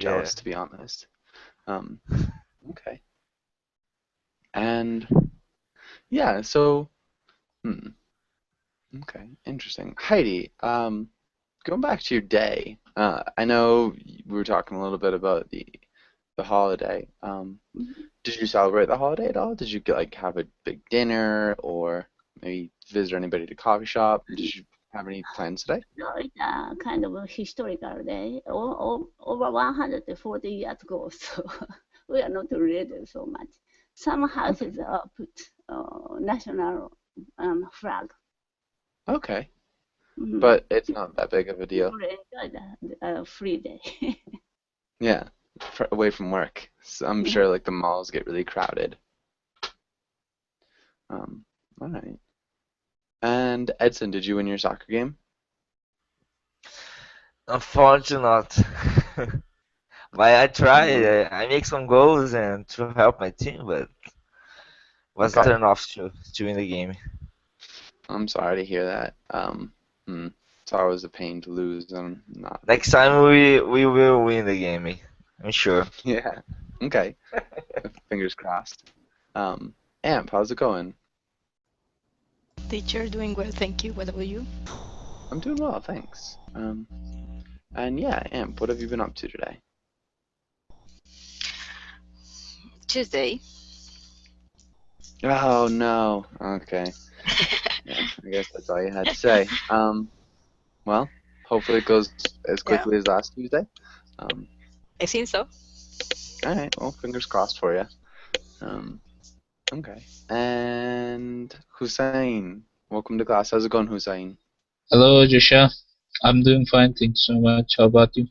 jealous, Yeah. to be honest. Um, okay. And yeah, so hmm, okay, interesting. Heidi, going back to your day, I know we were talking a little bit about the holiday. Did you celebrate the holiday at all? Did you like have a big dinner or maybe visit anybody at a coffee shop? Did you have any plans today? No, it's a kind of a historical day, over 140 years ago, so we are not related so much. Some Okay. houses put national flag. Okay. Mm. But it's not that big of a deal. People enjoy the free day. Yeah. Away from work. So I'm Yeah. sure like the malls get really crowded. Um, all right. And Edson, did you win your soccer game? Unfortunately not. But I tried. Oh, I make some goals and to help my team, but was not okay. enough to win the game. I'm sorry to hear that. It's always a pain to lose. I'm not a big Next fan. time we will win the game. I'm sure. Yeah. Okay. Fingers crossed. Um, Amp, how's it going? Teacher, doing well, thank you. What about you? I'm doing well, thanks. And yeah, Amp, what have you been up to today? Tuesday. Oh no. Okay. Yeah, I guess that's all you had to say. Well, hopefully it goes as Yeah, quickly as last Tuesday. Um, I think so. all right. Well, fingers crossed for you. Um, okay. And Hussein, welcome to class. How's it going, Hussein? Hello, Joshua. I'm doing fine, thanks so much. How about you?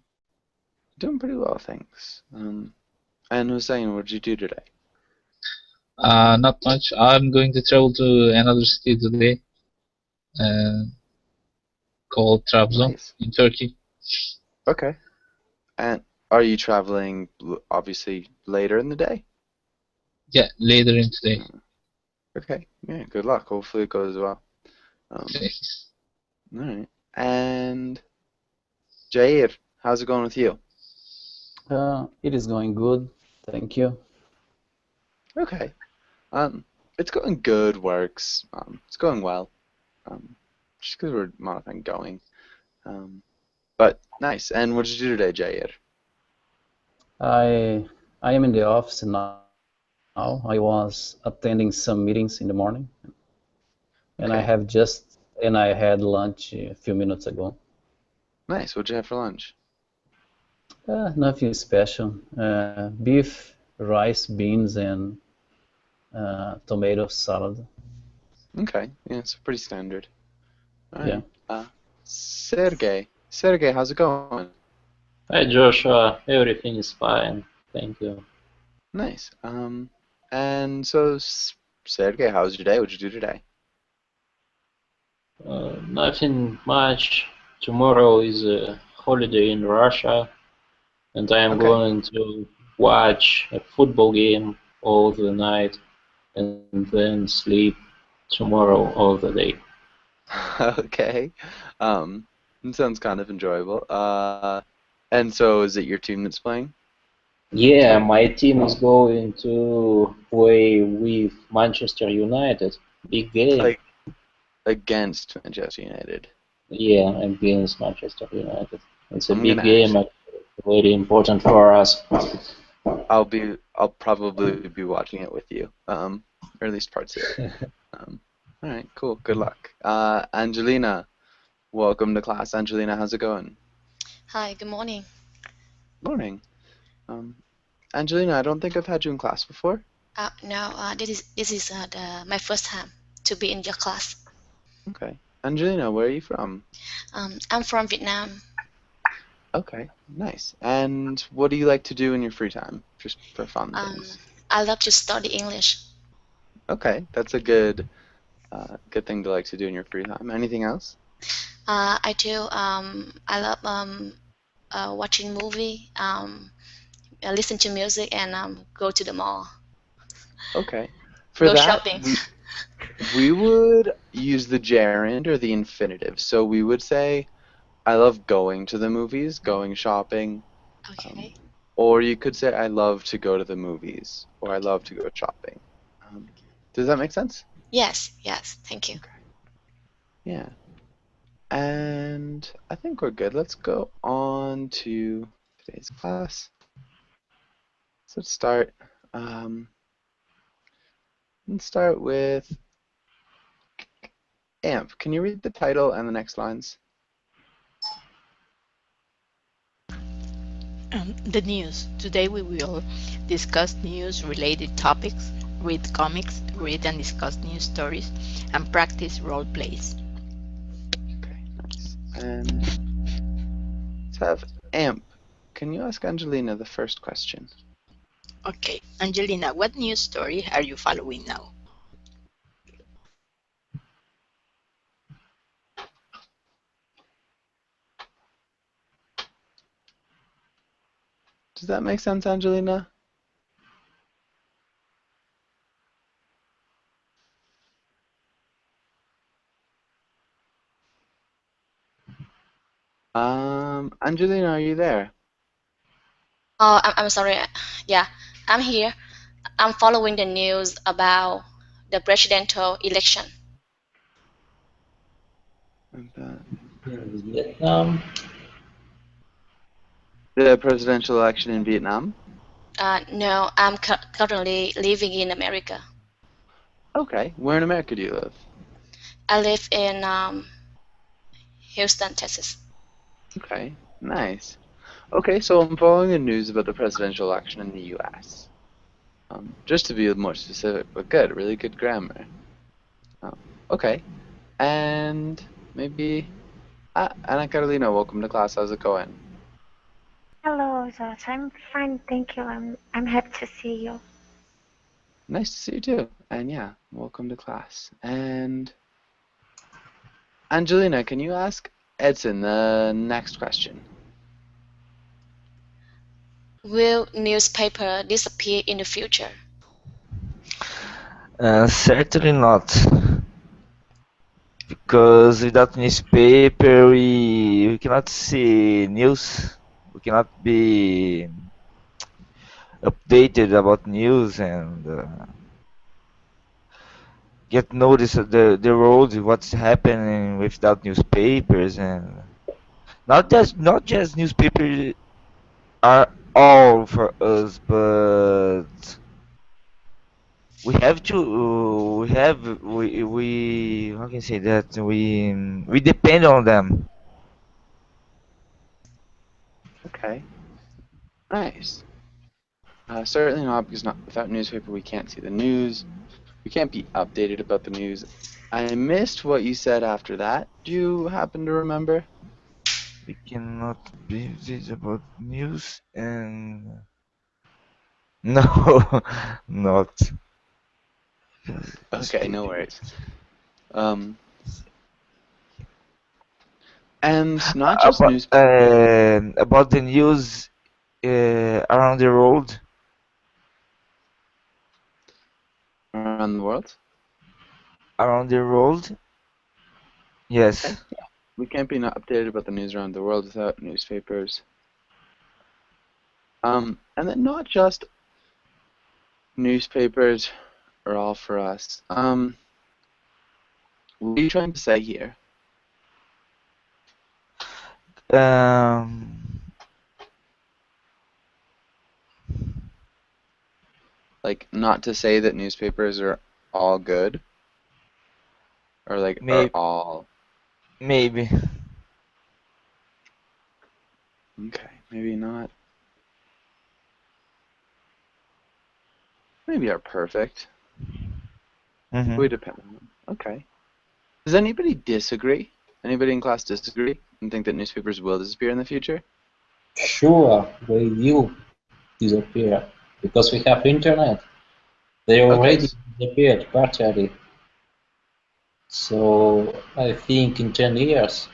Doing pretty well, thanks. And Hussein, what did you do today? Not much. I'm going to travel to another city today, uh, called Trabzon Nice. in Turkey. Okay. And are you traveling obviously later in the day? Yeah, later in today. Uh, Okay. Yeah, good luck. Hopefully it goes well. Um, Thanks. all right. And Jair, how's it going with you? It is going good, thank you. Okay. It's going good, works. It's going well. Um, just because we're modifying going. Um, but nice. And what did you do today, Jair? I I am in the office now. I was attending some meetings in the morning, and Okay. I had lunch a few minutes ago. Nice. What'd you have for lunch? Nothing special. Beef, rice, beans, and tomato salad. Okay. Yeah, it's pretty standard. All Yeah. right. Sergey. Sergey, how's it going? Hi Joshua, everything is fine. Thank you. Nice. And so Sergey, how's your day? What'd you do today? Nothing much. Tomorrow is a holiday in Russia, and I am Okay. going to watch a football game all the night and then sleep tomorrow all the day. Okay. Um, it sounds kind of enjoyable. And so is it your team that's playing Yeah, tonight? my team is going to play with Manchester United. Big game. Like against Manchester United. Yeah, against Manchester United. It's a I'm gonna big game, actually, and very important for us. I'll probably be watching it with you. Or at least parts of it. Um, all right, cool. Good luck. Angelina, welcome to class. Angelina, how's it going? Hi, good morning. Morning. Um, Angelina, I don't think I've had you in class before. Now this is my first time to be in your class. Okay. Angelina, where are you from? I'm from Vietnam. Okay, nice. And what do you like to do in your free time? Just for fun Um, things. I love to study English. Okay, that's a good thing to like to do in your free time. Anything else? I do. I love watching movie. Listen to music and go to the mall. Okay. For Go that, shopping. we would use the gerund or the infinitive. So we would say, I love going to the movies, going shopping. Um, Okay. Or you could say, I love to go to the movies, or I love to go shopping. Does that make sense? Yes, yes, thank you. Yeah. And I think we're good. Let's go on to today's class. So let's start. Let's start with AMP. Can you read the title and the next lines? The news. Today we will discuss news-related topics, read comics, read and discuss news stories, and practice role plays. Okay, nice. And let's have AMP. Can you ask Angelina the first question? Okay, Angelina, what news story are you following now? Does that make sense, Angelina? Angelina, are you there? Oh, I'm sorry. Yeah, I'm here. I'm following the news about the presidential election. Vietnam. The presidential election in Vietnam? No, I'm currently living in America. Okay. Where in America do you live? I live in Houston, Texas. Okay, nice. Okay, so I'm following the news about the presidential election in the U.S. Just to be more specific, but good, really good grammar. Okay, and maybe Ana Carolina, welcome to class. How's it going? Hello, Josh. I'm fine, thank you. I'm happy to see you. Nice to see you too. And yeah, welcome to class. And Angelina, can you ask Edson the next question? Will newspaper disappear in the future? Certainly not. Because without newspaper, we cannot see news. We cannot be updated about news and get notice of the world, what's happening without newspapers, and not just newspapers are all for us, but we have to we how can I say that we depend on them. Okay, nice. Certainly not, because without newspaper we can't see the news. We can't be updated about the news. I missed what you said after that. Do you happen to remember? We cannot be updated about news and no, not. Okay, no worries. And not just news about the news around the world. around the world. Around the world. Yes. Okay. Yeah. We can't be not updated about the news around the world without newspapers. And then not just newspapers are all for us. What are you trying to say here? Like, not to say that newspapers are all good? Or like, are all... Maybe. Okay, maybe not. Maybe are perfect. We depend on them. Okay. Does anybody disagree? Anybody in class disagree and think that newspapers will disappear in the future? Sure, they will disappear because we have internet. They already disappeared partially. So I think in 10 years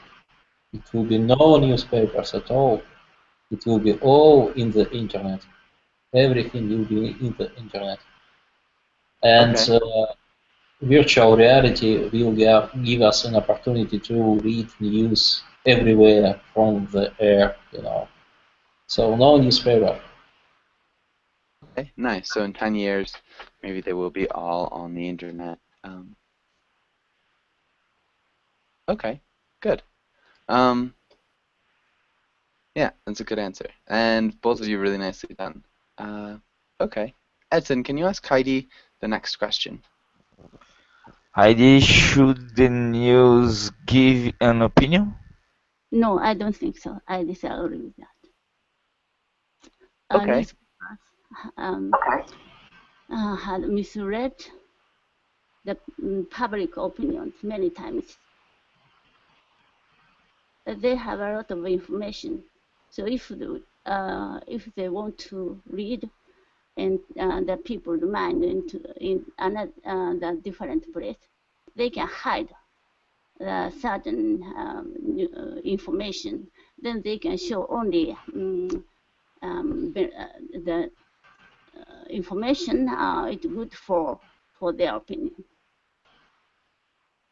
it will be no newspapers at all. It will be all in the internet. Everything will be in the internet. And virtual reality will give us an opportunity to read news everywhere from the air, you know. So no newspaper. Okay, nice. So in 10 years, maybe they will be all on the internet. Okay, good. Yeah, that's a good answer. And both of you really nicely done. Okay. Edson, can you ask Heidi the next question? Heidi, should the news give an opinion? No, I don't think so. I disagree with that. Okay. Newspapers had misread the public opinions many times. They have a lot of information. So if they want to read and the people's mind in another the different place, they can hide certain information. Then they can show only the information it's good for their opinion.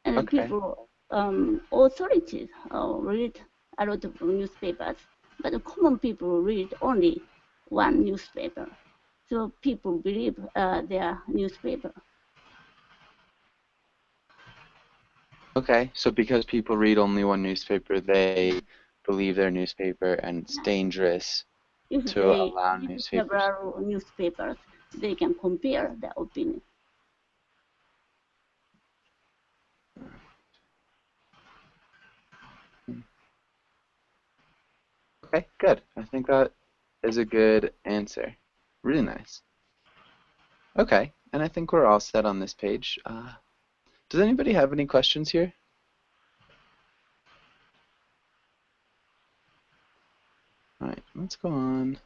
And Okay. people, authorities read a lot of newspapers, but common people read only one newspaper. So people believe their newspaper. Okay, so because people read only one newspaper, they believe their newspaper, and it's dangerous If to they allow read newspapers. several newspapers, they can compare their opinion. Okay, good. I think that is a good answer. Really nice. Okay, and I think we're all set on this page. Does anybody have any questions here? All right, let's go on.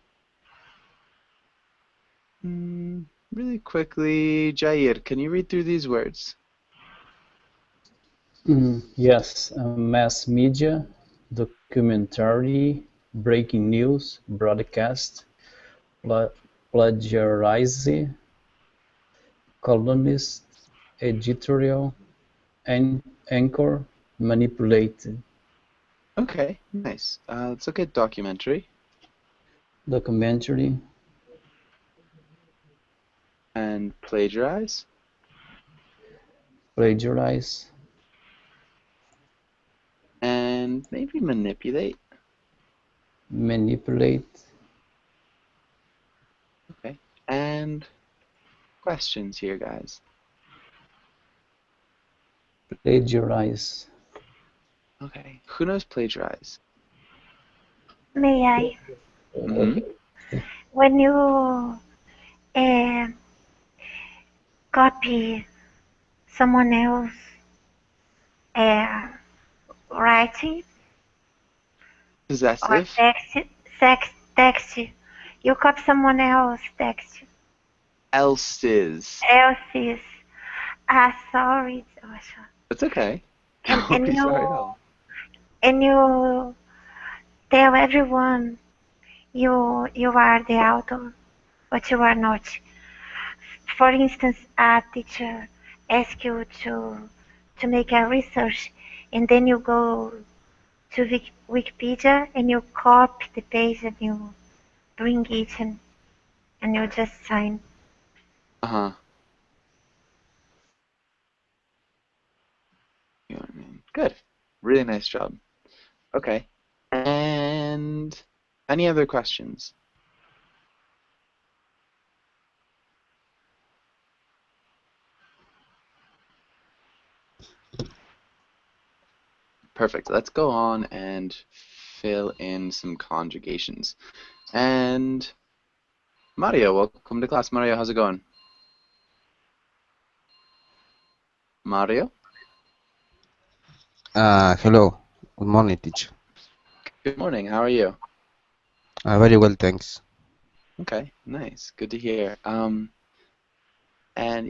Really quickly, Jair, can you read through these words? Yes, mass media, documentary, breaking news, broadcast, plagiarize, columnist, editorial, anchor, manipulate. Okay, nice. Let's look at documentary Documentary, and plagiarize. plagiarize, And maybe manipulate. manipulate, Okay, and questions here, guys. plagiarize. Okay, who knows plagiarize? May I? Mm-hmm. When you copy someone else writing or Possessive. text, you copy someone else text. Else's. Else's. Sorry, Joshua. That's okay. And, Don't and be you sorry at all. and you tell everyone you are the author, but you are not. For instance, a teacher asks you to make a research, and then you go to Wikipedia and you copy the page and you bring it and you just sign. Uh-huh. You know what I mean? Good. Really nice job. Okay. And any other questions? Perfect. Let's go on and fill in some conjugations. And Mario, welcome to class. Mario, how's it going? Mario? Hello. Good morning, teacher. Good morning. How are you? Very well, thanks. Okay, nice. Good to hear. And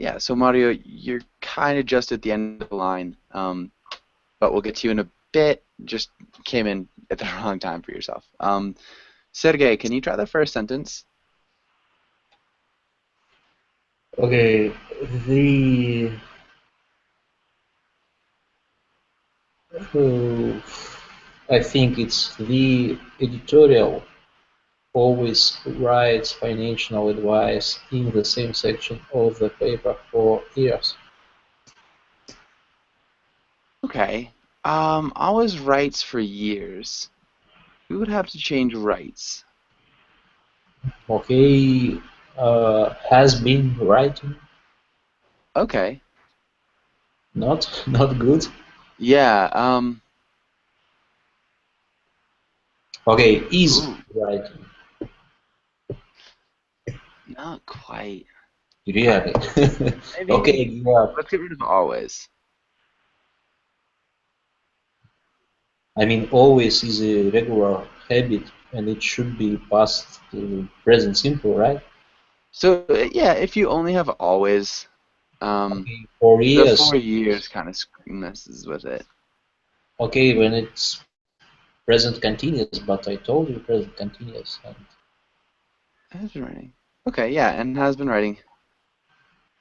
yeah, so Mario, you're kind of just at the end of the line, but we'll get to you in a bit. Just came in at the wrong time for yourself. Sergey, can you try the first sentence? Okay, I think it's the editorial always writes financial advice in the same section of the paper for years. Okay. Always writes for years. We would have to change writes. Okay, has been writing. Okay. Not good. Yeah. Okay, is Ooh, writing. not quite. Really? Maybe. Okay, yeah. Let's get rid of always. I mean, always is a regular habit, and it should be past to present simple, right? So yeah, if you only have always, Okay, 4 the years. 4 years kind of messes with it. Okay, when it's present continuous, but I told you present continuous. And Has been writing. Okay, yeah, and has been writing.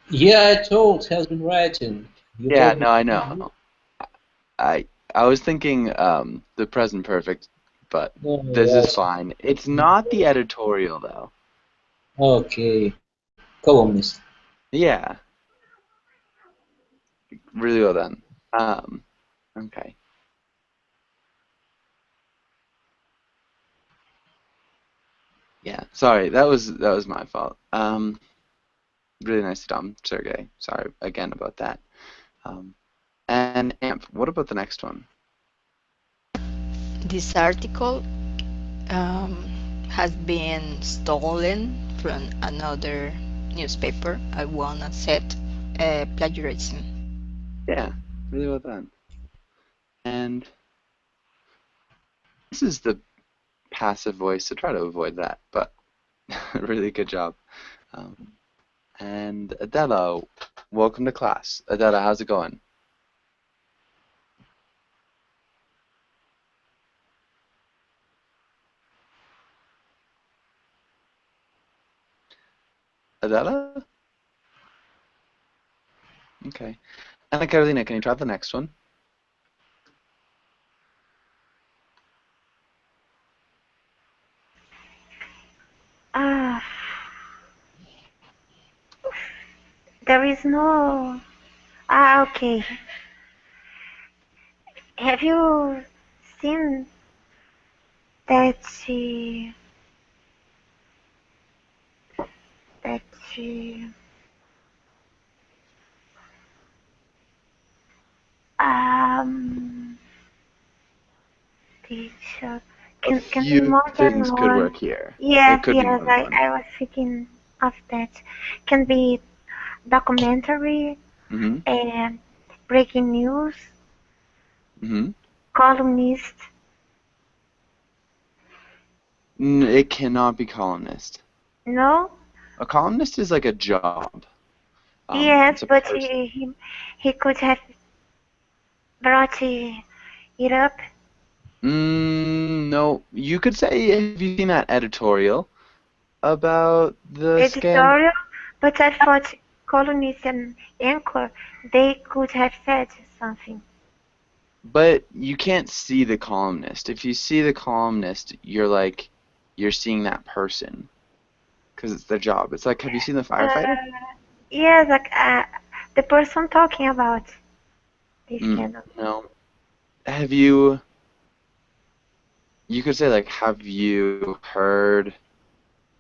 yeah, I told has been writing. You Yeah, told me. no, I know. I was thinking the present perfect, but Oh, this is yes. fine. It's not the editorial though. Okay, columnist. Yeah, really well done. Okay. Yeah, sorry, that was my fault. Really nicely done, Sergey. Sorry again about that. And Amp, what about the next one? This article has been stolen from another newspaper. I wanna set plagiarism. Yeah, really well done. And this is the passive voice, so try to avoid that, but really good job. Um, and Adela, welcome to class. Adela, how's it going? Adela? Okay. Anna Carolina, can you try the next one? Ah, there is no. Ah, okay. Have you seen that that um teacher A can be few more than things could one? work here. Yes, It could be yes. more than one. I was thinking of that. Can be documentary Mm-hmm. and breaking news, Mm-hmm. columnist. It cannot be columnist. No. A columnist is like a job. Yes, It's a but person. he could have brought it up. No, you could say, have you seen that editorial about the scandal? Editorial, but I thought columnist and anchor, they could have said something. But you can't see the columnist. If you see the columnist, you're seeing that person because it's their job. It's like, have you seen the firefighter? Yes, like the person talking about this scandal. No. Have you? You could say like, have you heard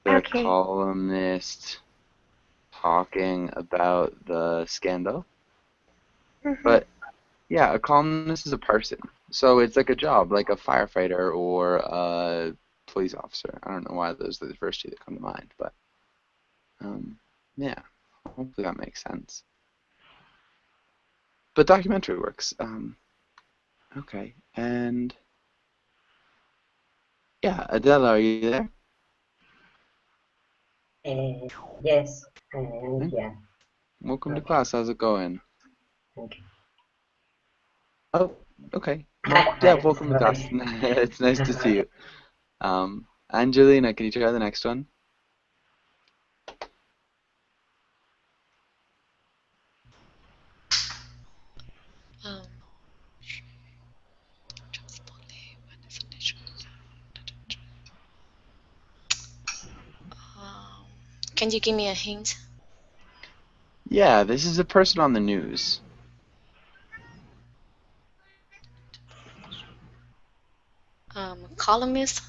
the Okay. columnist talking about the scandal? Mhm. But yeah, a columnist is a person. So it's like a job, like a firefighter or a police officer. I don't know why those are the first two that come to mind, but yeah, hopefully that makes sense. But documentary works. Okay, and yeah, Adela, are you there? Yes, Okay. yeah. Welcome to Okay. class. How's it going? Okay. Oh, okay. Hi, Well, yeah, hi. welcome to class. Sorry. It's nice to see you. Angelina, can you try the next one? Um, Can you give me a hint? Yeah, this is a person on the news. Columnist?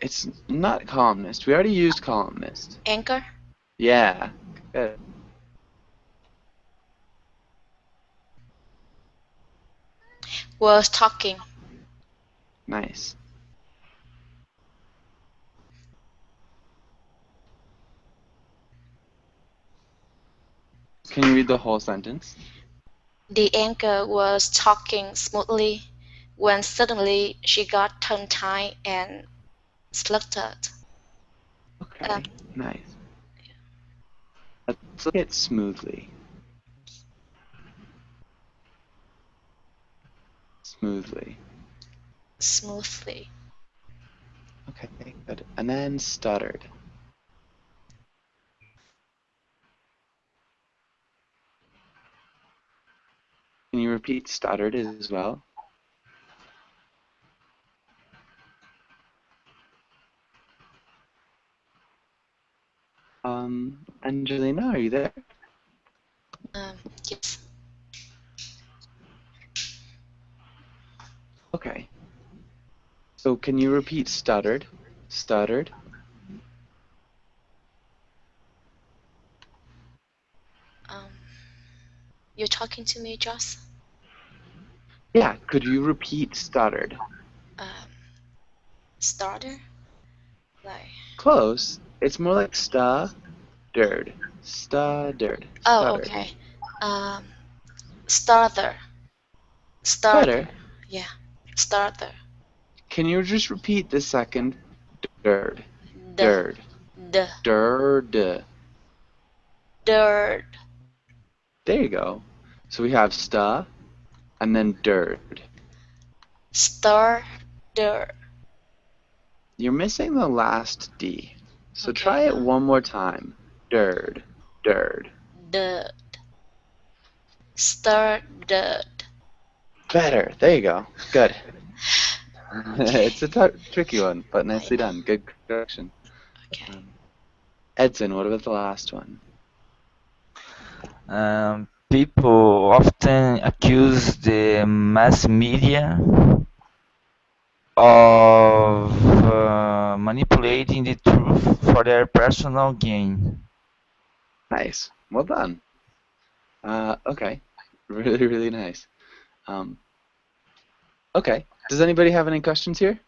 It's not columnist. We already used columnist. Anchor? Yeah. Good. Was talking. Nice. Can you read the whole sentence? The anchor was talking smoothly when suddenly she got tongue-tied and stuttered. Okay, nice. Let's look at smoothly. Smoothly. Smoothly. Okay, good. And then stuttered. Can you repeat stuttered as well? Angelina, are you there? Yes. Okay. So can you repeat stuttered? Stuttered. You're talking to me, Joss? Yeah, could you repeat stuttered? Starter? Like. Close. It's more like stuttered. Stuttered. Oh, Stuttered. okay. Starter. Starter. Better. Yeah. Starter. Can you just repeat the second? Dird. D. Dird. D. Dird. Dirt. There you go. So we have sta and then dird. Starter. You're missing the last D. So try it one more time. Dird. Dird. Dirt. Started. Better. There you go. Good. It's a tricky one, but nicely done. Good correction. Okay. Edson, what about the last one? People often accuse the mass media of manipulating the truth for their personal gain. Nice. Well done. Okay. Really, really nice. Okay. Does anybody have any questions here?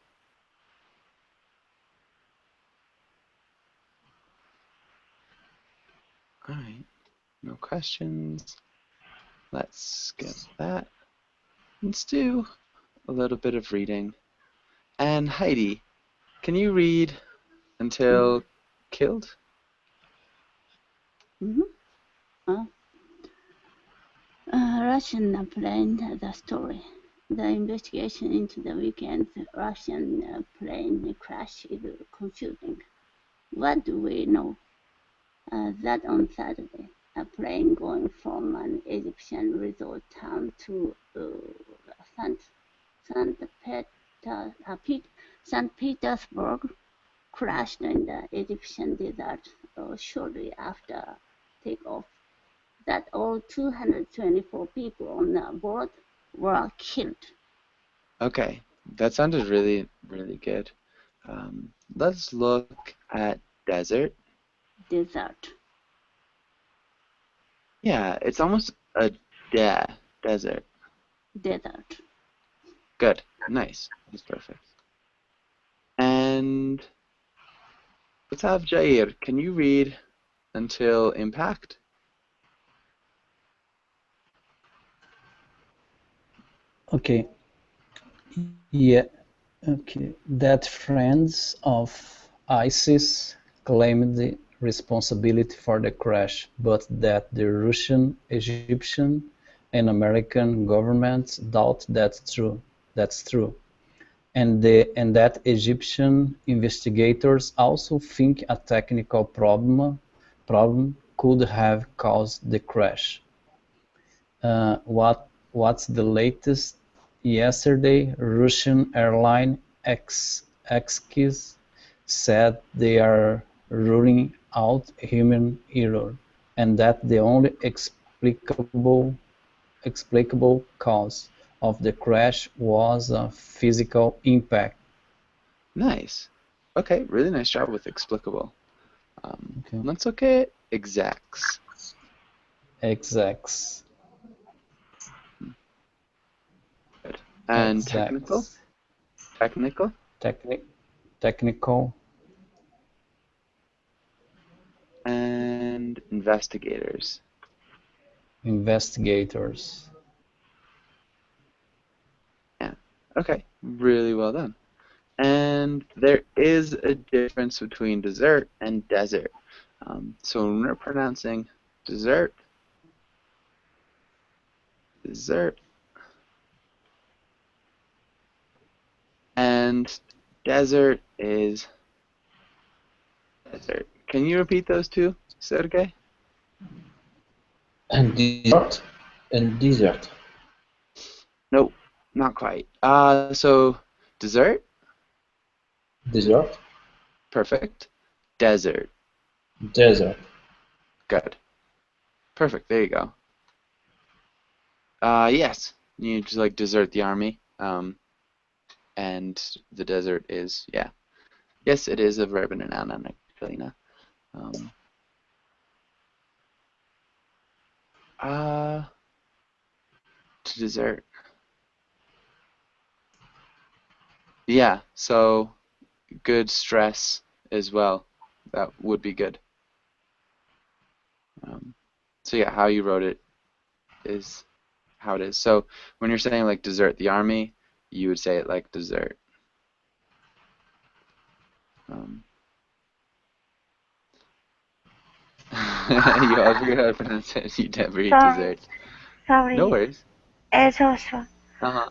All right. No questions. Let's skip that. Let's do a little bit of reading. And Heidi, can you read until killed? Russian plane, the story. The investigation into the weekend's Russian plane crash is confusing. What do we know? That on Saturday, a plane going from an Egyptian resort town to St. Petersburg crashed in the Egyptian desert shortly after takeoff. That all 224 people on the board were killed. Okay, that sounded really, really good. Let's look at desert. Desert. Yeah, it's almost a desert. Desert. Good, nice, that's perfect. And let's have Jair. Can you read until impact? Okay. Yeah. Okay. That friends of ISIS claimed the responsibility for the crash, but that the Russian, Egyptian, and American governments doubt that's true. And that Egyptian investigators also think a technical problem could have caused the crash. What's the latest? Yesterday, Russian airline Xkis said they are ruling out human error, and that the only explicable cause of the crash was a physical impact. Nice. Okay, really nice job with explicable. Okay. Let's look at execs. Execs. Good. And Execs. technical? Technical? Technical. And investigators. Investigators. Yeah. Okay, really well done. And there is a difference between dessert and desert. So when we're pronouncing dessert, and desert is desert. Can you repeat those two, Sergey? And dessert and dessert. Nope, not quite. So dessert, Dessert, perfect. Desert, desert. good. Perfect, there you go. Yes, you just like desert the army. And the desert is, yeah. Yes, it is a verb and a noun, Angelina. To desert. Yeah, so good stress as well. That would be good. So yeah, how you wrote it is how it is. So when you're saying like desert the army, you would say it like dessert. You all figured out how to pronounce it. You never eat dessert. Sorry. No worries. Joshua, Uh-huh.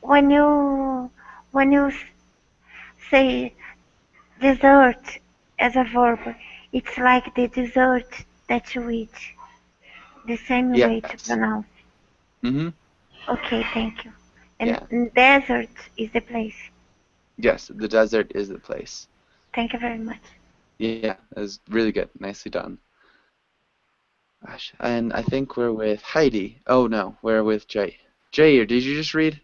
when you say dessert as a verb, it's like the dessert that you eat. The same way to Yes. pronounce. Mm-hmm. Okay, thank you. And Yeah. desert is the place. Yes, the desert is the place. Thank you very much. Yeah, that was really good. Nicely done. Gosh, and I think we're with Heidi. Oh no, we're with Jay. Jay, did you just read?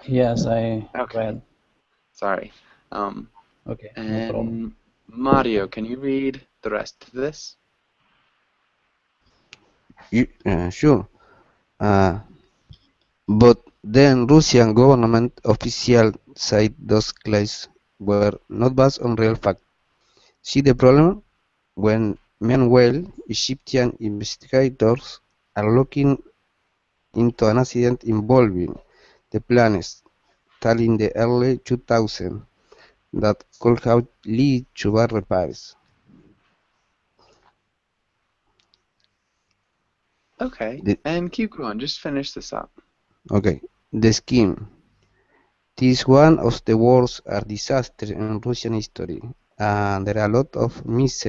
Yes, I read. Sorry. Okay, and no problem. Mario, can you read the rest of this? Sure. But then Russian government officials said those claims were not based on real fact. See the problem? When meanwhile Egyptian investigators are looking into an accident involving the planes tal in the early 2000s that could have led to bad repairs. Okay, and keep going. Just finish this up. Okay, the scheme. This is one of the worst disasters in Russian history, and there are a lot of mixed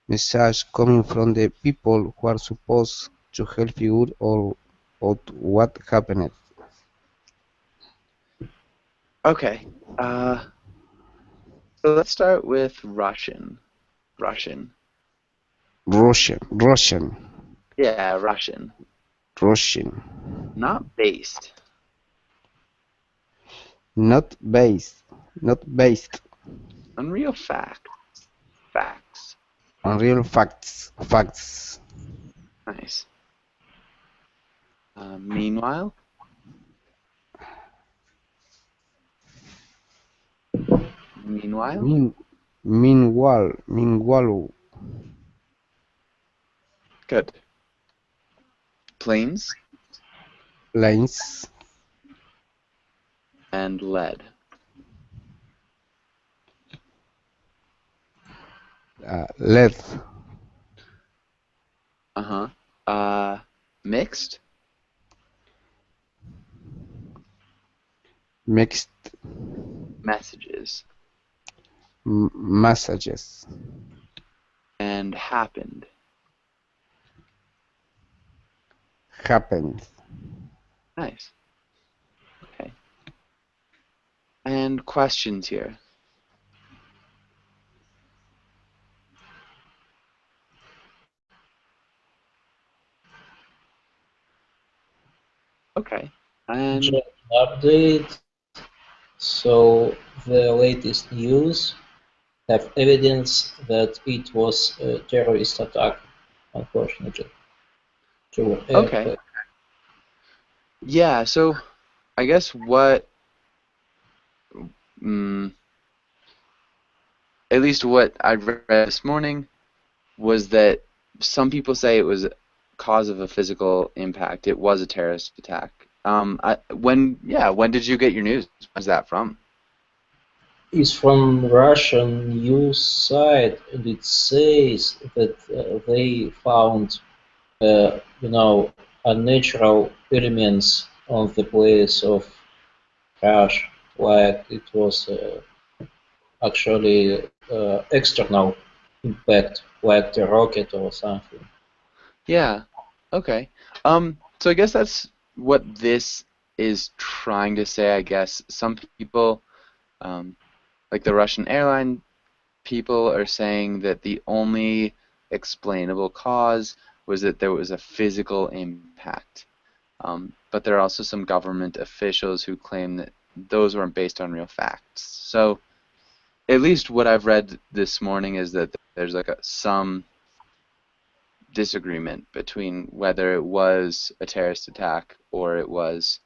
messages coming from the people who are supposed to help figure out what happened. Okay. So let's start with Russian. Russian. Yeah, Russian. Not based. Not based. Unreal facts. Unreal facts. Nice. Meanwhile. Meanwhile. Good. Planes. And lead. Lead. Mixed. Mixed messages. Messages. And happened. Nice. Okay. And questions here. Okay. And Just an update. So the latest news have evidence that it was a terrorist attack, unfortunately. To okay. Yeah, so I guess mm, at least what I read this morning was that some people say it was cause of a physical impact. It was a terrorist attack. When did you get your news? Where's that from? is from Russian news site, and it says that they found, unnatural elements on the place of crash, like it was actually external impact, like the rocket or something. Yeah. Okay. So I guess that's what this is trying to say, I guess. Some people, like the Russian airline people, are saying that the only explainable cause was that there was a physical impact. But there are also some government officials who claim that those weren't based on real facts. So at least what I've read this morning is that there's like some disagreement between whether it was a terrorist attack or it was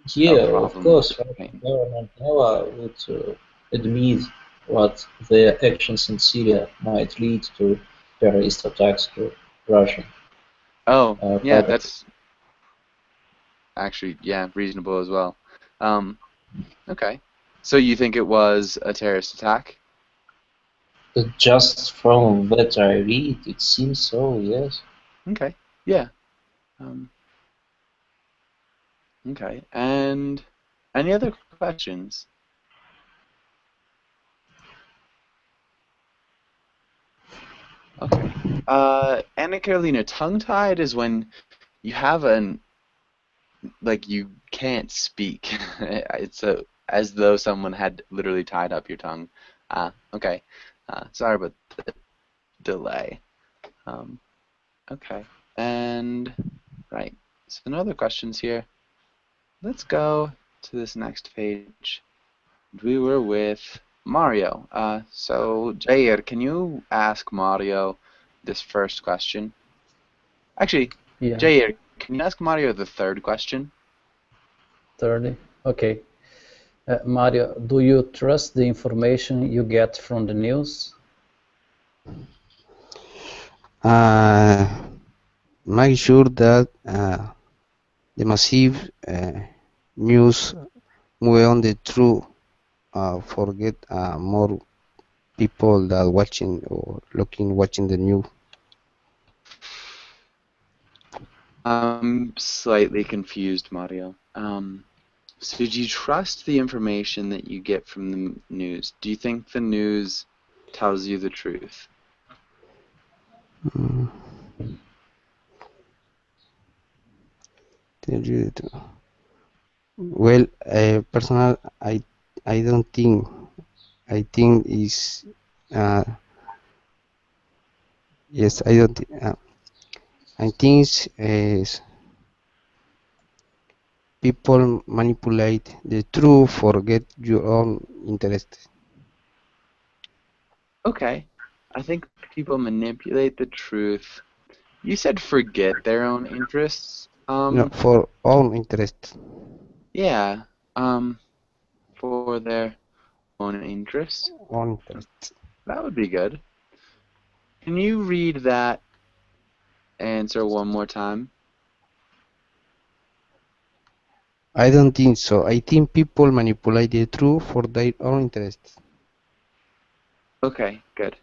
a Yeah, of problem with course, the Russian plane. government never would admit what their actions in Syria might lead to terrorist attacks to Russian Oh, yeah, public. that's actually, yeah, reasonable as well. Okay. So you think it was a terrorist attack? Just from what I read, it seems so, yes. Okay. Yeah. Um, okay. And any other questions? Okay. Anna Carolina, tongue-tied is when you have you can't speak. It's as though someone had literally tied up your tongue. Okay. Sorry about the delay. Um, okay. And right. So no other questions here. Let's go to this next page. We were with Mario. So Jair, can you ask Mario this first question? Actually, Yeah, Jair, can you ask Mario the third question? 30. Okay. Mario, do you trust the information you get from the news? Make sure that the massive news move on the truth. Forget more people that watching or watching the news. I'm slightly confused, Mario. So do you trust the information that you get from the news? Do you think the news tells you the truth? Tell you the truth. Well, personal, I don't think. I think is yes. I don't. I think is people manipulate the truth, forget your own interest. Okay. I think people manipulate the truth. You said forget their own interests. No, for own interest. Yeah. For their own interests. Own interest. That would be good. Can you read that answer one more time? I don't think so. I think people manipulate the truth for their own interest. Okay, good.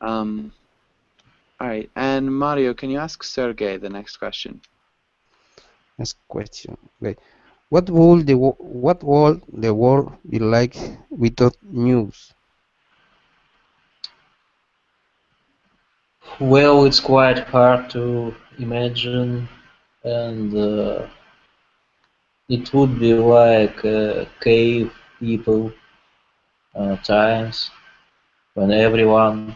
All right. And Mario, can you ask Sergey the next question? Next question. Okay. What would the world be like without news? Well, it's quite hard to imagine, and it would be like cave people times when everyone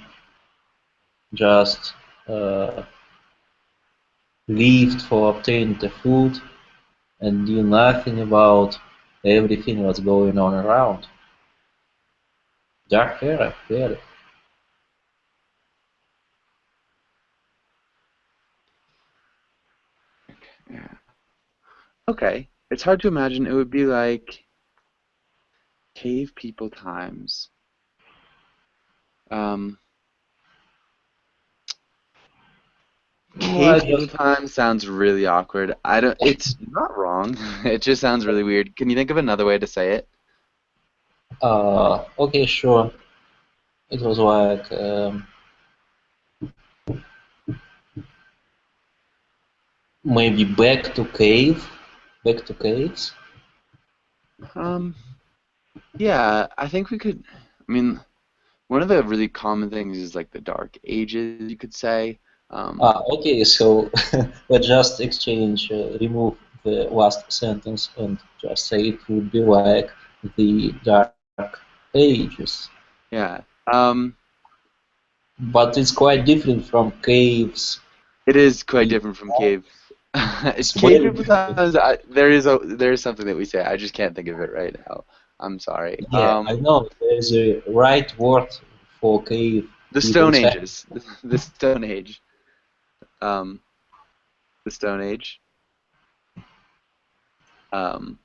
just lived for obtaining the food and knew nothing about everything that's going on around. Dark era, really. Yeah. Okay. It's hard to imagine. It would be like cave people times. Um, No, I Cave people just times sounds really awkward. I don't. It's not wrong. It just sounds really weird. Can you think of another way to say it? okay, sure. It was like maybe back to caves. Um, yeah, I think we could. I mean, one of the really common things is like the Dark Ages, you could say. Okay, so let's just exchange, remove the last sentence and just say it would be like the Dark Ages. Yeah. But it's quite different from caves. It is quite different from cave. It's Cave very people different. times. There is something that we say. I just can't think of it right now. I'm sorry. Yeah, I know there's a right word for cave The people Stone time. Ages. The Stone Age. Um, the Stone Age. Um,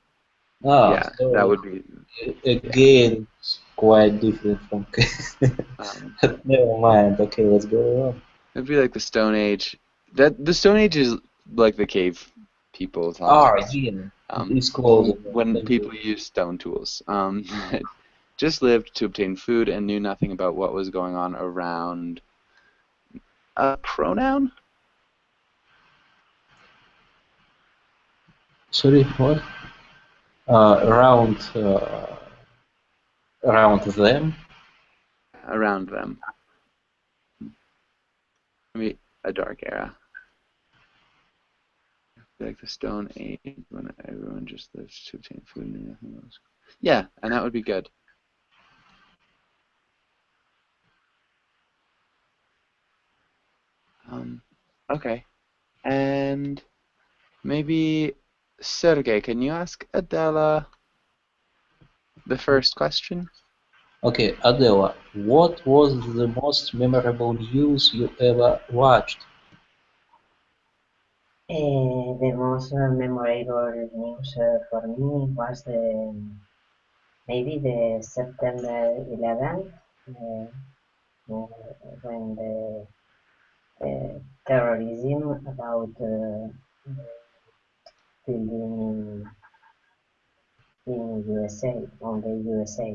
yeah, that So would be. Yeah. again, it's quite different from cave. Um, Never mind. Okay, let's go on. it'd be like the Stone Age. That the Stone Age is like the cave people times. Yeah, it's close. When Thank you. people used stone tools. Just lived to obtain food and knew nothing about what was going on around. A pronoun? Sorry, what? Around around them. Around them. Maybe a dark era. Like the Stone Age when everyone just lives to obtain food and knew nothing else. Yeah, and that would be good. Okay. And maybe Sergey, can you ask Adela the first question? Okay, Adela, what was the most memorable news you ever watched? The most memorable news for me was maybe the September 11th, when the terrorism about building in USA, on the USA.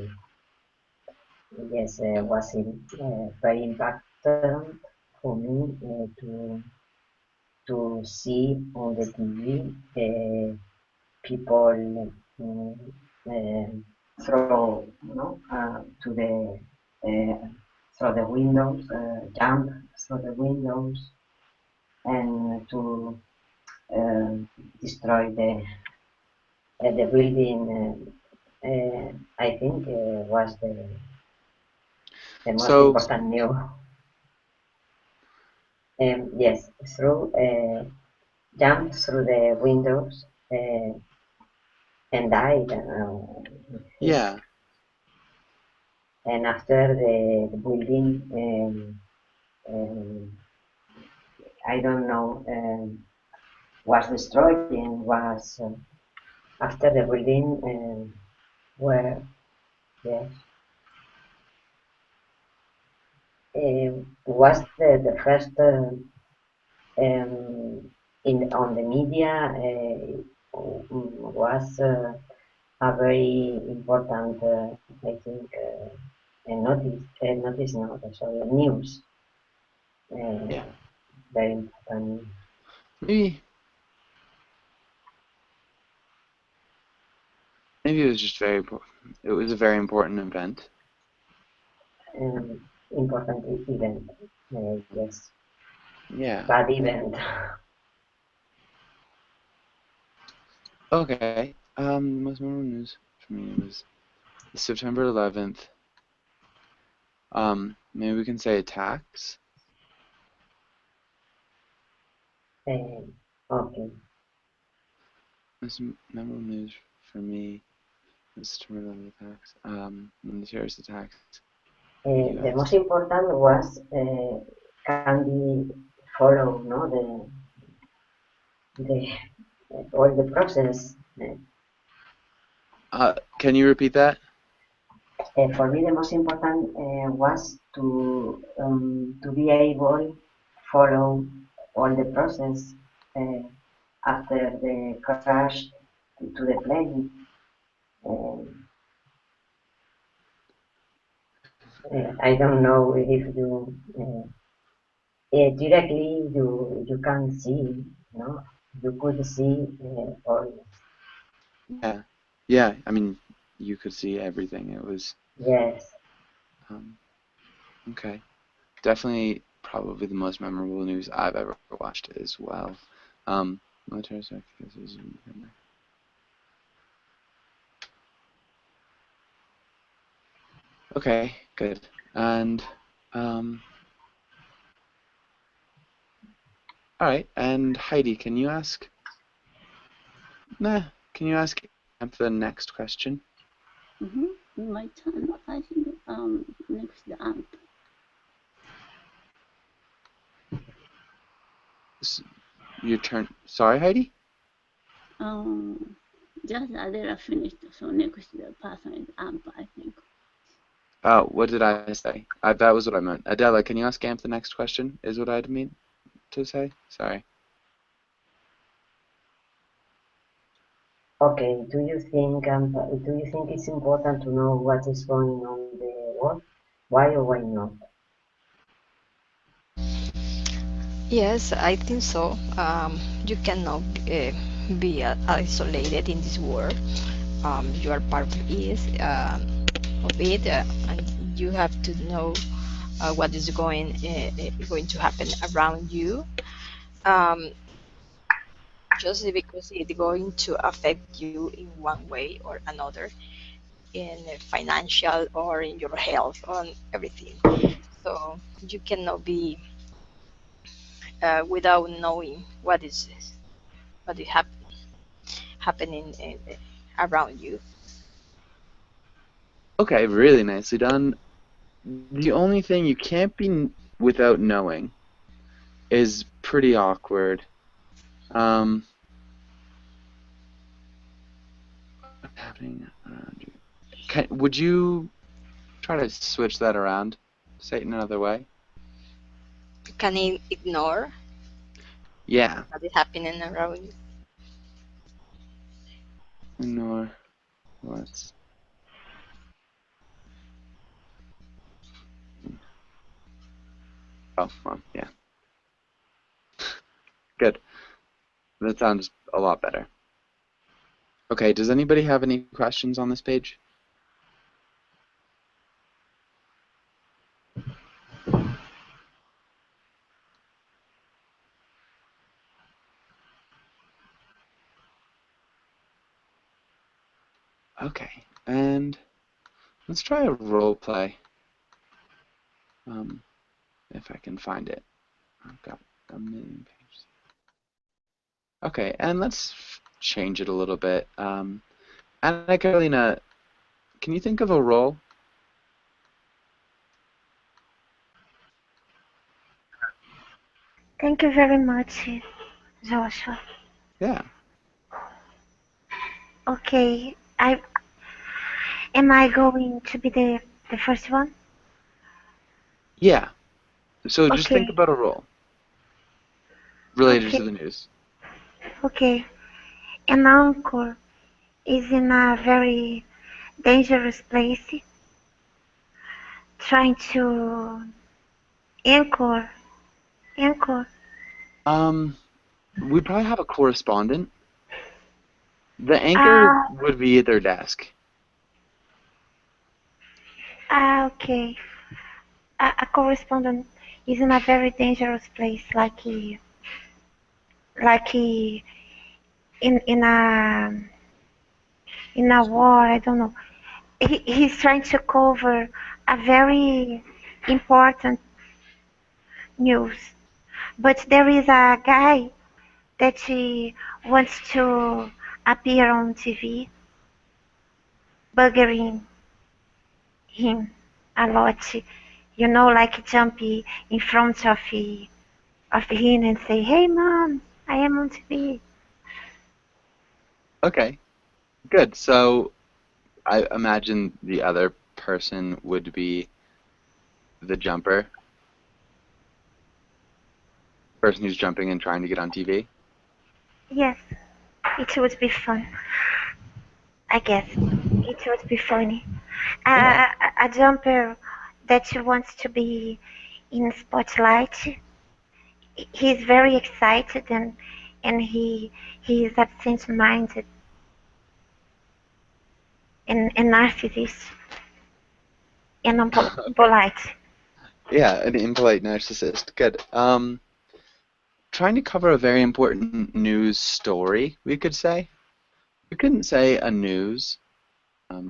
Yes, was very impactant for me to see on the TV people throw to the through the windows, jump through the windows, and to destroy the building. I think was the most So, important news. Yes, through jumped through the windows and died. Yes, yeah. and after the building, I don't know, was destroyed and was after the building were yes. Was the first in on the media was a very important, I think, notice, no, sorry, news, Yeah. very important, Maybe maybe it was just it was a very important event. important event, yes, Yeah. bad event. Okay. The most memorable news for me was September 11th. Maybe we can say attacks. Okay. Most memorable news for me is terrorist attacks. The terrorist attacks. The most important was can be follow, no, the all the process. Can you repeat that? For me, the most important was to be able follow all the process after the crash to the plane. I don't know if you directly you can see, no, you could see all. Yeah. I mean, you could see everything. It was. Yes. Okay. Definitely, probably the most memorable news I've ever watched as well. Military sacrifices. Okay, good. And all right. And Heidi, can you ask? Can you ask the next question? My turn. I think next AMP. Your turn. Sorry, Heidi? Just Adela finished, so next the person is AMP, I think. Oh, what did I say? That was what I meant. Adela, can you ask AMP the next question? Is what I mean to say? Sorry. Okay. Do you think it's important to know what is going on in the world? Why or why not? Yes, I think so. You cannot be isolated in this world. You are part of it, and you have to know what is going to happen around you. Just because it's going to affect you in one way or another, in financial or in your health, on everything. So you cannot be without knowing what is happening around you. Okay, really nicely done. The only thing you can't be without knowing is pretty awkward. What's happening around you? Would you try to switch that around? Say it in another way? Can you ignore Yeah. what is happening around you? Ignore what's. Oh, well, yeah. Good. That sounds a lot better. Okay, does anybody have any questions on this page? Okay, and let's try a role play. If I can find it. I've got a million pages. Okay, and let's change it a little bit. Anna Carolina, can you think of a role? Thank you very much, Joshua. Yeah. Okay, am I going to be the first one? Yeah. So just think Okay. about a role related to the news. Okay. An anchor is in a very dangerous place, trying to anchor. We probably have a correspondent. The anchor would be at their desk. Okay. A correspondent is in a very dangerous place, like in a war. I don't know. He's trying to cover a very important news, but there is a guy that he wants to appear on TV, buggering him a lot. You know, like jump in front of him and say, "Hey, mom, I am on TV." Okay, good. So I imagine the other person would be the jumper, person who's jumping and trying to get on TV. Yes, it would be fun. I guess it would be funny. Yeah. A jumper that wants to be in spotlight. He's very excited and he is absent-minded and narcissist and polite. Yeah, an impolite narcissist. Good. Trying to cover a very important news story, we could say. We couldn't say a news.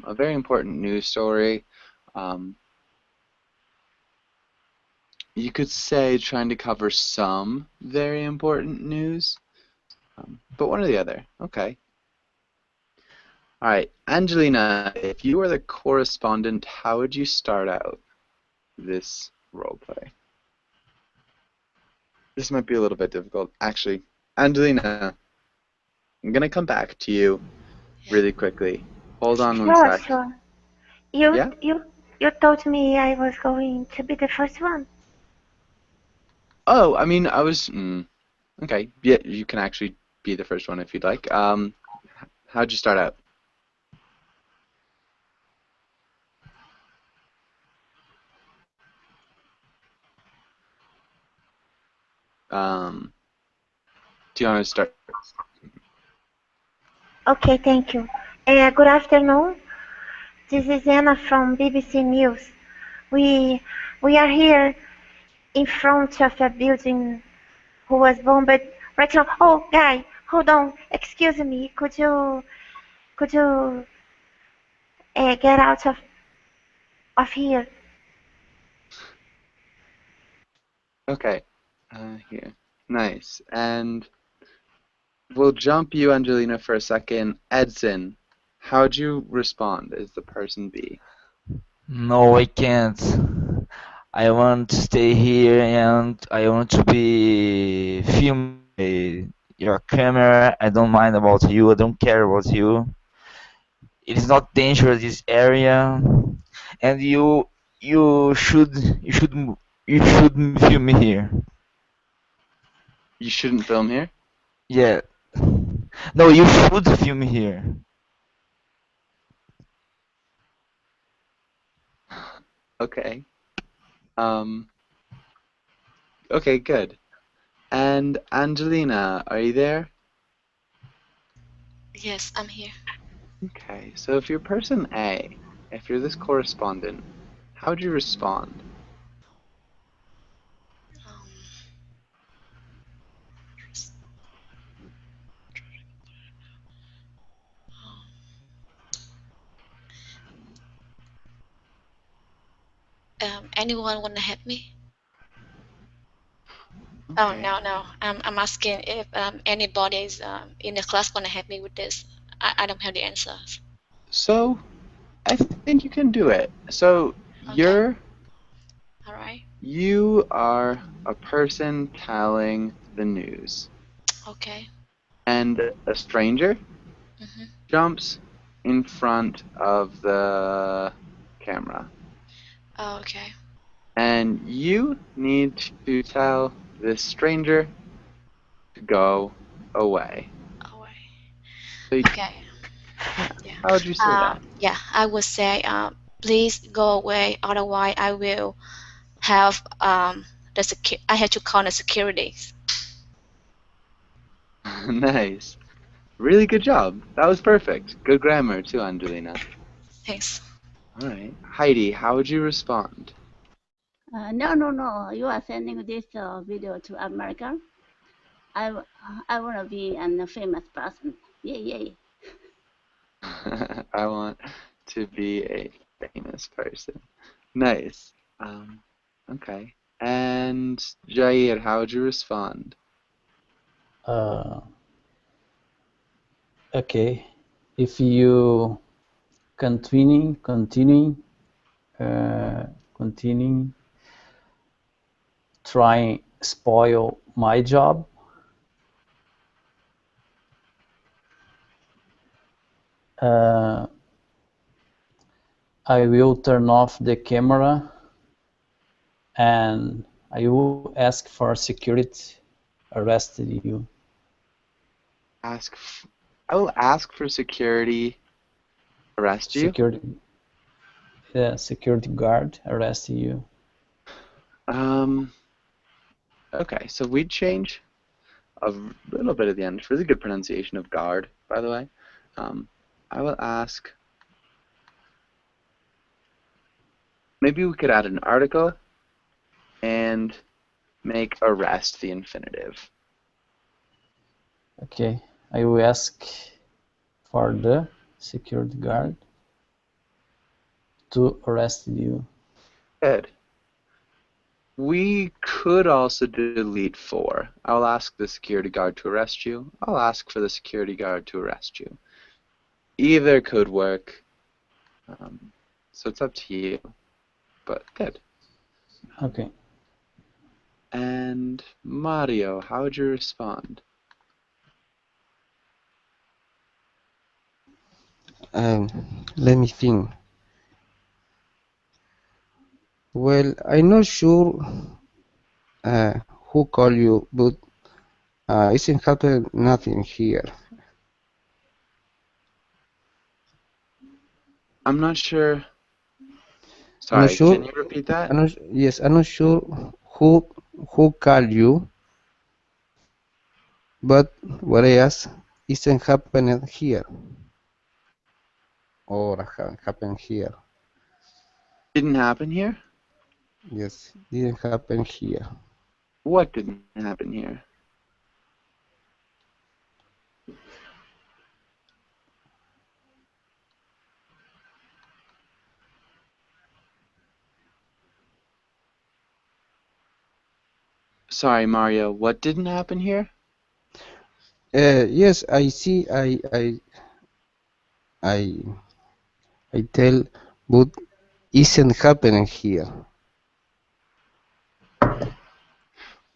A very important news story. Um, you could say trying to cover some very important news, but one or the other. Okay. All right, Angelina, if you were the correspondent, how would you start out this role play? This might be a little bit difficult. Actually, Angelina, I'm gonna come back to you really quickly. Hold on one Sure, sec. sure. You Yeah? you you told me I was going to be the first one. Oh, I mean, I was. Okay. Yeah, you can actually be the first one if you'd like. How'd you start out? Do you want to start? Okay, thank you. Good afternoon. This is Anna from BBC News. We we are here in front of a building who was bombed right now. Oh, guy, hold on. Excuse me. Could you get out of here? Okay. Here. Nice. And we'll jump you, Angelina, for a second. Edson, how'd you respond as the person B? No, I can't. I want to stay here and I want to be filmed by your camera. I don't mind about you. I don't care about you. It is not dangerous this area, and you should you should you should film me here. You shouldn't film here? Yeah. No, you should film me here. Okay. Um, okay, good. And Angelina, are you there? Yes, I'm here. Okay, so if you're person A, if you're this correspondent, how would you respond? Um, anyone wanna help me? Oh Okay. no. I'm asking if anybody is in the class gonna help me with this. I don't have the answers. So, I think you can do it. So, Okay. All right. you are a person telling the news, Okay. and a stranger Mhm. jumps in front of the camera. Oh, okay. And you need to tell this stranger to go away. Oh, wait. So, Okay. yeah, Yeah. how would you say that? Yeah. I would say please go away. Otherwise, I will have I have to call the security. Nice. Really good job. That was perfect. Good grammar too, Angelina. Thanks. All right. Heidi, how would you respond? No. You are sending this video to America. I want to be a famous person. Yay. I want to be a famous person. Nice. Okay. And Jair, how would you respond? Uh, Okay, if you continuing trying spoil my job, I will turn off the camera and I will ask for security arrest you. I will ask for security arrest you. Security guard arrest you. Okay, so we'd change a little bit at the end. It's really good pronunciation of guard, by the way. I will ask. Maybe we could add an article and make arrest the infinitive. Okay, I will ask for the security guard to arrest you. Good. We could also delete 4. I'll ask the security guard to arrest you. I'll ask for the security guard to arrest you. Either could work. So it's up to you. But good. Okay. And Mario, how would you respond? Let me think. Well, I'm not sure who called you, but isn't happening nothing here. I'm not sure. Sorry, can you repeat that? Yes, I'm not sure who called you, but what I asked isn't happening here. Or happened here. Didn't happen here? Yes, didn't happen here. What didn't happen here? Sorry, Mario, what didn't happen here? Yes, I see. I tell, but isn't happening here.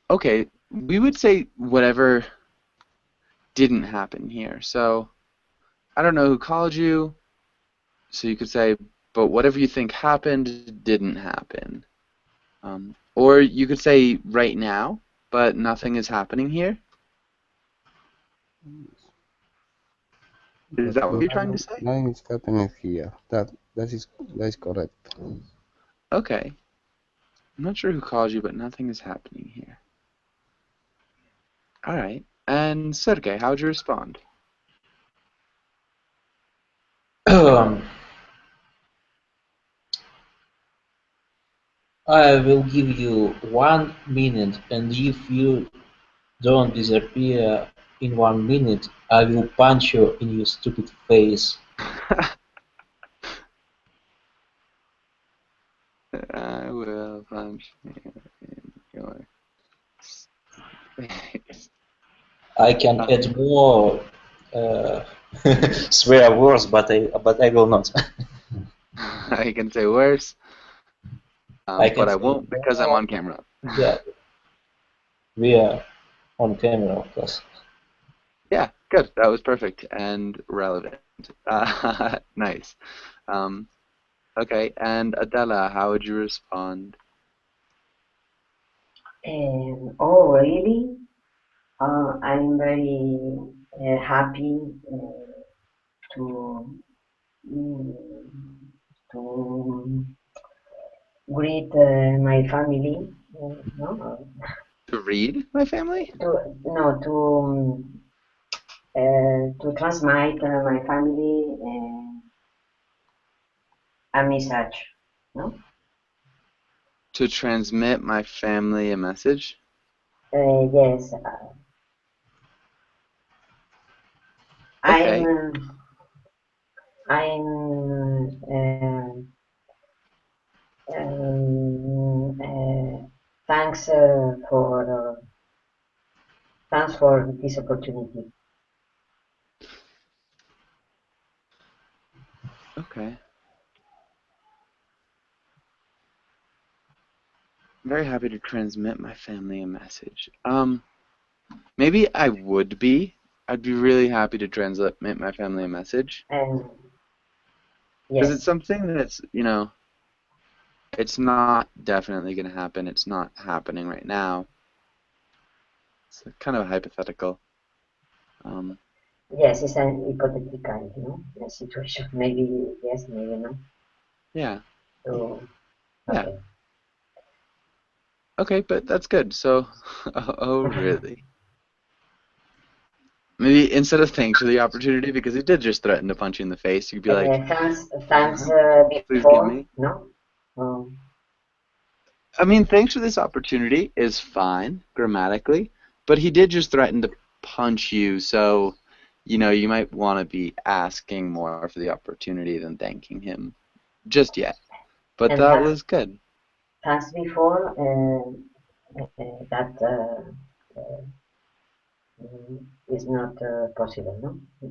Okay, we would say whatever didn't happen here. So, I don't know who called you, so you could say, but whatever you think happened didn't happen. Or you could say right now, but nothing is happening here. Is that what you're trying to say? Nothing is happening here. That is correct. Okay. I'm not sure who called you, but nothing is happening here. All right. And Sergey, how would you respond? I will give you 1 minute, and if you don't disappear in 1 minute, I will punch you in your stupid face. I will punch you in your face. I can add more swear words, but I will not. I can say worse, but I won't because I'm on camera. Yeah, we are on camera, of course. Yeah, good. That was perfect and relevant. Nice. Okay, and Adela, how would you respond? Oh, really? I'm very happy to greet my family. No? To read my family? To transmit my family a message. No? To transmit my family a message? Yes. Okay. Thanks for this opportunity. Okay. I'm very happy to transmit my family a message. Maybe I would be. I'd be really happy to transmit my family a message. And Because it's yes, something that's, it's not definitely going to happen. It's not happening right now. It's kind of hypothetical. yes, it's an hypothetical, situation. Maybe yes, maybe no. Yeah. So, Yeah. okay. Okay, but that's good. So, oh, really? Maybe instead of thanks for the opportunity, because he did just threaten to punch you in the face, you'd be like, Thanks please give before, me. no? I mean, thanks for this opportunity is fine grammatically, but he did just threaten to punch you, so, you might want to be asking more for the opportunity than thanking him just yet. But And that was good. thanks before, that is not possible, no?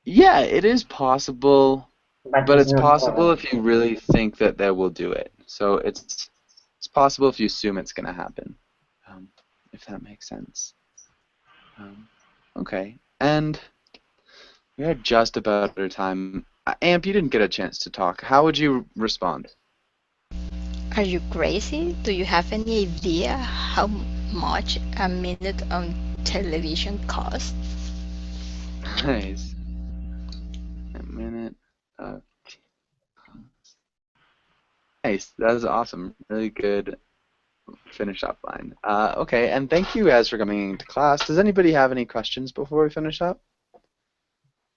Yeah, it is possible, But but it's it's not possible if you really think that they will do it. So it's possible if you assume it's going to happen, if that makes sense. Okay, and we are just about out of time. Amp, you didn't get a chance to talk. How would you respond? Are you crazy? Do you have any idea how much a minute on television costs? Nice. A minute of nice. That was awesome. Really good finish up line. Okay, and thank you guys for coming into class. Does anybody have any questions before we finish up?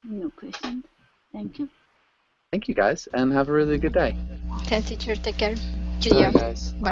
No question. Thank you. Thank you guys, and have a really good day. Thanks, teacher. Take care. Bye, Cheerio. guys. Bye.